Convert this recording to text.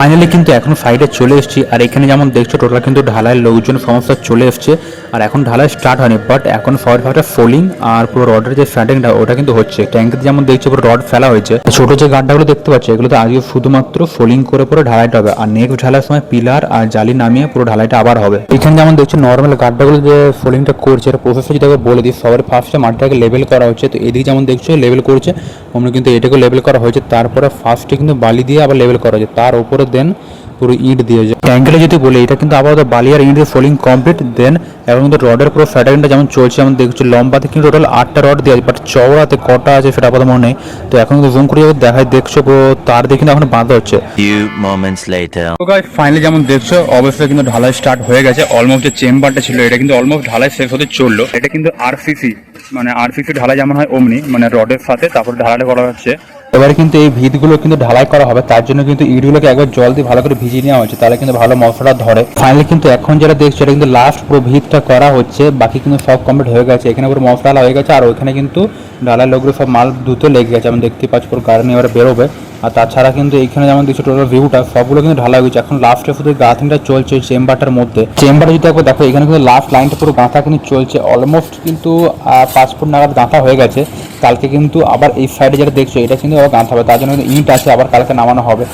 Finally কিন্তু এখন সাইডে চলে এসেছি, আর এখানে যেমন দেখছো টোটাল কিন্তু ঢালাইয়ের লোকজন সমস্ত চলে এসছে, আর এখন ঢালাই স্টার্ট হয়নি, বাট এখন সবাই ভাবে ফোলিং আর পুরো রডের যে ফ্যাটিংটা ওটা কিন্তু হচ্ছে। ট্যাঙ্কিতে যেমন দেখছো পুরো রড ফেলা হয়েছে, ছোট যে গাড্ডাগুলো দেখতে পাচ্ছ এগুলোতে আজকে শুধুমাত্র ফোলিং করে পুরো ঢালাইটা হবে, আর নেক্সট ঢালার সময় পিলার আর জালি নামিয়ে পুরো ঢালাইটা আবার হবে। এখানে যেমন দেখছো নর্মাল গাড্ডাগুলো যে ফোলিংটা করছে এটা প্রসেসটা যদি বলে দিই, সবার ফার্স্টে মাটিটাকে লেভেল করা হচ্ছে, তো এদিকে যেমন দেখছো লেভেল করছে, আমরা কিন্তু এটাকে লেভেল করা হয়েছে, তারপরে ফার্স্টে কিন্তু বালি দিয়ে আবার লেভেল করা হয়েছে, তার উপরে দেন পুরো ইট দিয়ে যায়। ট্যাঙ্কেলে যদি বলি এটা কিন্তু আপাতত বালি আর ইট দিয়ে ফোলিং কমপ্লিট, দেন এখন কিন্তু রডের পুরো ফ্যাটারিংটা যেমন চলছে, যেমন দেখছো লম্বাতে কিন্তু টোটাল 8টা রড দিয়ে আছে, বাট চওড়াতে কটা আছে সেটা আপাতত মনে নেই। তো এখন কিন্তু জুম করে দেখায় দেখছো পুরো তার দিয়ে কিন্তু এখন বাঁধা হচ্ছে। তো গাইস ফাইনালি যেমন দেখছো অবশ্যই কিন্তু ঢালাই স্টার্ট হয়ে গেছে, অলমোস্ট যে চেম্বারটা ছিল এটা কিন্তু অলমোস্ট ঢালাই শেষ হতে চললো। এটা কিন্তু আরসিসি মানে আরসিসি ঢালাই যেমন হয় অমনি, মানে রডের সাথে তারপরে ঢালাইটা করা হচ্ছে। এবারে কিন্তু এই ভিতগুলো কিন্তু ঢালাই করা হবে, তার জন্য কিন্তু ইটগুলোকে একবার জল দিয়ে ভালো করে ভিজিয়ে নেওয়া হচ্ছে, তাহলে কিন্তু ভালো মশলা ধরে। ফাইনালি কিন্তু এখন যেটা দেখছো এটা কিন্তু লাস্ট পুরো ভিতটা করা হচ্ছে, বাকি কিন্তু সব কমপ্লিট হয়ে গেছে। এখানে পুরো মশলা হয়ে গেছে, আর ওইখানে কিন্তু ঢালাই লোকগুলো সব মাল দ্রুত লেগে গেছে, আমি দেখতে পাচ্ছি পুরো গাড়ি নিয়ে এবারে বেরোবে। আর তাছাড়া কিন্তু এইখানে যেমন দেখছো টোটাল ভিউটা সবগুলো কিন্তু ঢালা হয়েছে, এখন লাস্টে শুধু গাঁথিংটা চলছে চেম্বারটার মধ্যে। চেম্বারে যদি একবার দেখো এখানে কিন্তু লাস্ট লাইনটা পুরো গাঁথা কিন্তু চলছে, অলমোস্ট কিন্তু 5 ফুট নাগাদ গাঁথা হয়ে গেছে। কালকে কিন্তু আবার এই সাইডে যেটা দেখছো এটা কিন্তু আবার গাঁথা হবে, তার জন্য ইট আছে, আবার কালকে নামানো হবে।